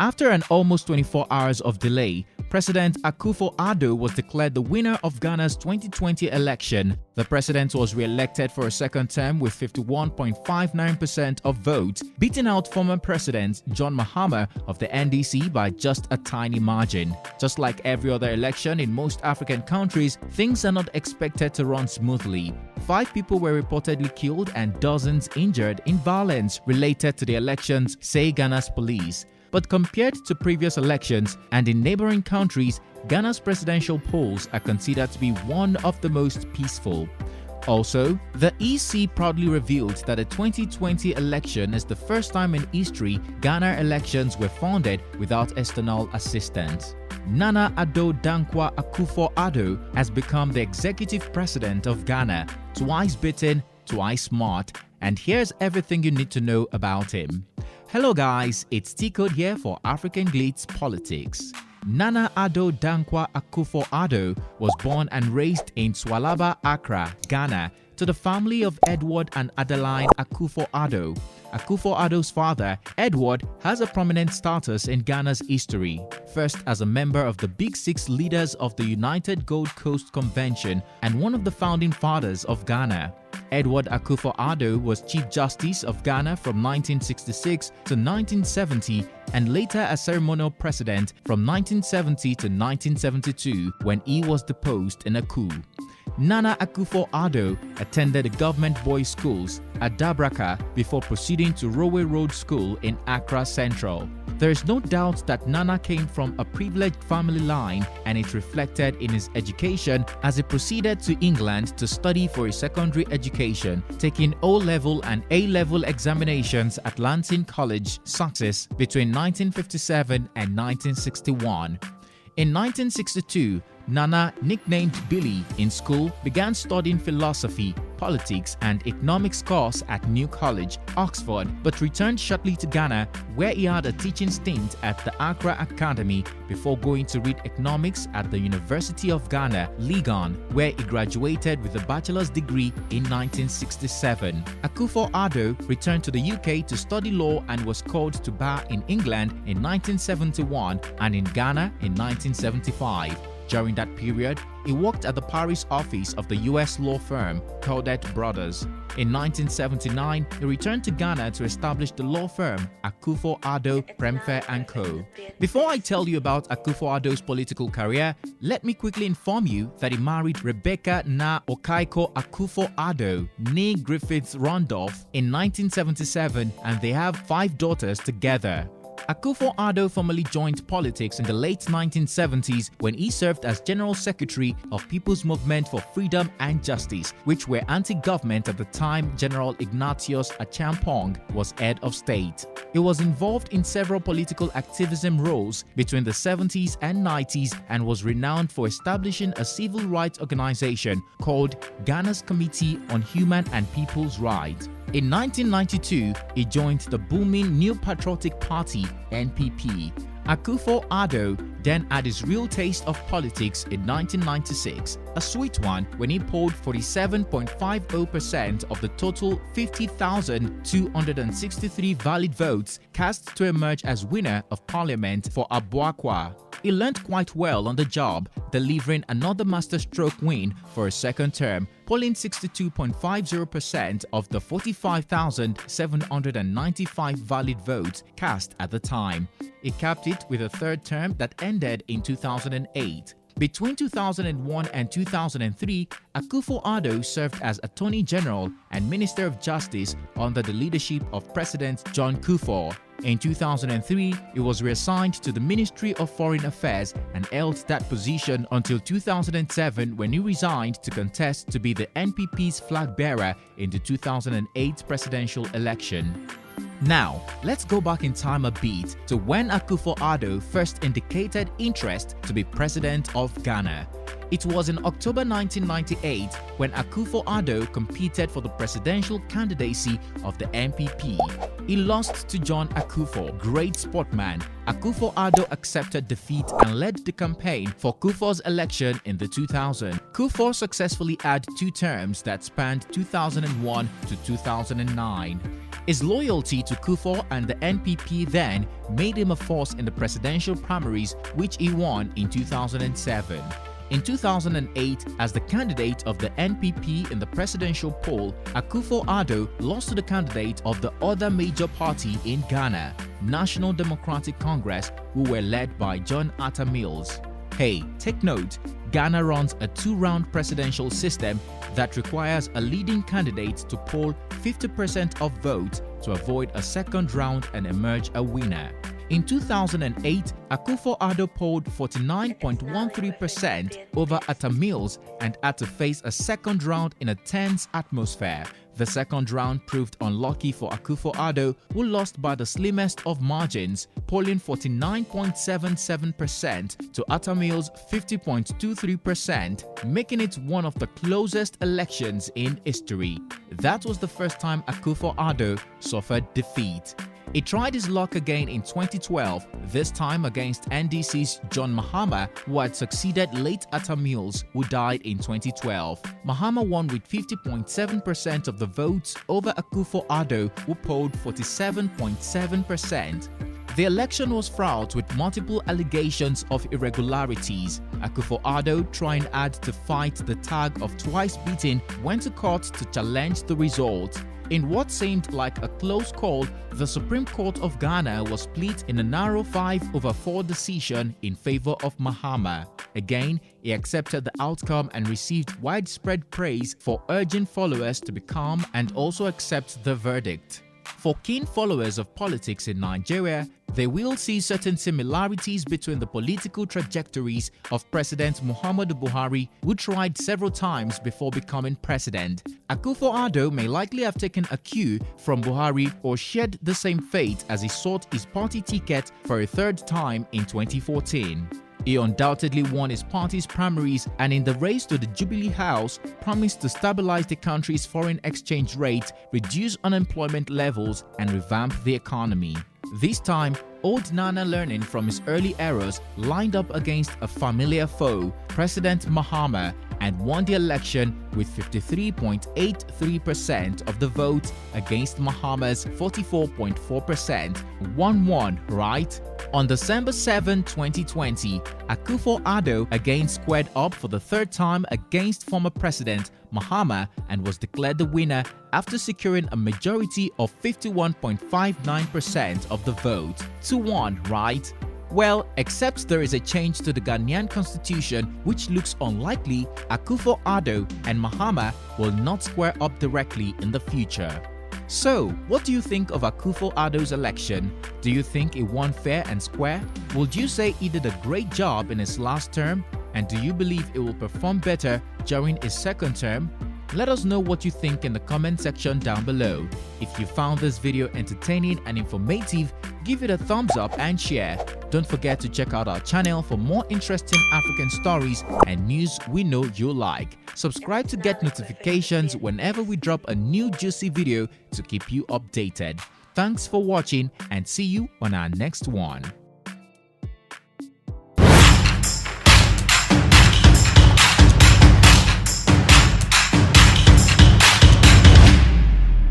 After an almost 24 hours of delay, President Akufo-Addo was declared the winner of Ghana's 2020 election. The president was re-elected for a second term with 51.59% of votes, beating out former President John Mahama of the NDC by just a tiny margin. Just like every other election in most African countries, things are not expected to run smoothly. 5 people were reportedly killed and dozens injured in violence related to the elections, say Ghana's police. But compared to previous elections and in neighboring countries, Ghana's presidential polls are considered to be one of the most peaceful. Also, the EC proudly revealed that the 2020 election is the first time in history Ghana elections were funded without external assistance. Nana Addo Dankwa Akufo-Addo has become the executive president of Ghana, twice beaten, twice smart, and here's everything you need to know about him. Hello guys, it's Tcode here for African Glitz Politics. Nana Addo Dankwa Akufo-Addo was born and raised in Swalaba Accra, Ghana, to the family of Edward and Adeline Akufo-Addo. Akufo-Addo's father, Edward, has a prominent status in Ghana's history, first as a member of the Big Six leaders of the United Gold Coast Convention and one of the founding fathers of Ghana. Edward Akufo-Addo was Chief Justice of Ghana from 1966 to 1970 and later a ceremonial president from 1970 to 1972 when he was deposed in a coup. Nana Akufo-Addo attended the government boys' schools at Adabraka before proceeding to Rowe Road School in Accra Central. There is no doubt that Nana came from a privileged family line, and it reflected in his education as he proceeded to England to study for his secondary education, taking O-level and A-level examinations at Lansing College, Sussex, between 1957 and 1961. In 1962, Nana, nicknamed Billy in school, began studying philosophy, politics and economics course at New College, Oxford, but returned shortly to Ghana where he had a teaching stint at the Accra Academy before going to read economics at the University of Ghana, Legon, where he graduated with a bachelor's degree in 1967. Akufo-Addo returned to the UK to study law and was called to bar in England in 1971 and in Ghana in 1975. During that period, he worked at the Paris office of the US law firm Tcode Brothers. In 1979, he returned to Ghana to establish the law firm Akufo-Addo, Premfe & Co. Before I tell you about Akufo-Addo's political career, let me quickly inform you that he married Rebecca Na Okaiko Akufo-Addo, née Griffiths Randolph, in 1977, and they have 5 daughters together. Akufo-Addo formally joined politics in the late 1970s when he served as General Secretary of People's Movement for Freedom and Justice, which were anti-government at the time. General Ignatius Achampong was head of state. He was involved in several political activism roles between the 70s and 90s and was renowned for establishing a civil rights organization called Ghana's Committee on Human and People's Rights. In 1992, he joined the booming New Patriotic Party (NPP). Akufo-Addo then had his real taste of politics in 1996, a sweet one when he polled 47.50% of the total 50,263 valid votes cast to emerge as winner of parliament for Adabraka. He learned quite well on the job, delivering another masterstroke win for a second term, polling 62.50% of the 45,795 valid votes cast at the time. He capped it with a third term that ended in 2008. Between 2001 and 2003, Akufo-Addo served as Attorney General and Minister of Justice under the leadership of President John Kufuor. In 2003, he was reassigned to the Ministry of Foreign Affairs and held that position until 2007 when he resigned to contest to be the NPP's flag bearer in the 2008 presidential election. Now, let's go back in time a bit to when Akufo-Addo first indicated interest to be president of Ghana. It was in October 1998 when Akufo-Addo competed for the presidential candidacy of the NPP. He lost to John Akufo, great sportsman. Akufo-Addo accepted defeat and led the campaign for Kufuor's election in the 2000s. Kufuor successfully had 2 terms that spanned 2001 to 2009. His loyalty to Akufo and the NPP then made him a force in the presidential primaries, which he won in 2007. In 2008, as the candidate of the NPP in the presidential poll, Akufo-Addo lost to the candidate of the other major party in Ghana, National Democratic Congress, who were led by John Atta Mills. Hey, take note, Ghana runs a two-round presidential system that requires a leading candidate to poll 50% of votes to avoid a second round and emerge a winner. In 2008, Akufo-Addo polled 49.13% over Atta Mills and had to face a second round in a tense atmosphere. The second round proved unlucky for Akufo-Addo, who lost by the slimmest of margins, polling 49.77% to Atta Mills' 50.23%, making it one of the closest elections in history. That was the first time Akufo-Addo suffered defeat. He tried his luck again in 2012, this time against NDC's John Mahama, who had succeeded late Atta Mills, who died in 2012. Mahama won with 50.7% of the votes over Akufo-Addo, who polled 47.7%. The election was fraught with multiple allegations of irregularities. Akufo-Addo, trying hard to fight the tag of twice beaten, went to court to challenge the result. In what seemed like a close call, the Supreme Court of Ghana was split in a narrow 5-4 decision in favor of Mahama. Again, he accepted the outcome and received widespread praise for urging followers to be calm and also accept the verdict. For keen followers of politics in Nigeria, they will see certain similarities between the political trajectories of President Muhammadu Buhari, who tried several times before becoming president. Akufo-Addo may likely have taken a cue from Buhari or shared the same fate as he sought his party ticket for a third time in 2014. He undoubtedly won his party's primaries and in the race to the Jubilee House promised to stabilize the country's foreign exchange rate, reduce unemployment levels and revamp the economy. This time, old Nana, learning from his early errors, lined up against a familiar foe, President Mahama, and won the election with 53.83% of the vote against Mahama's 44.4%. 1-1, right? On December 7, 2020, Akufo-Addo again squared up for the third time against former President Mahama and was declared the winner after securing a majority of 51.59% of the vote. 2-1, right? Well, except there is a change to the Ghanaian constitution which looks unlikely, Akufo-Addo and Mahama will not square up directly in the future. So, what do you think of Akufo-Addo's election? Do you think he won fair and square? Would you say he did a great job in his last term? And do you believe he will perform better during his second term? Let us know what you think in the comment section down below. If you found this video entertaining and informative, give it a thumbs up and share. Don't forget to check out our channel for more interesting African stories and news we know you'll like. Subscribe to get notifications whenever we drop a new juicy video to keep you updated. Thanks for watching and see you on our next one.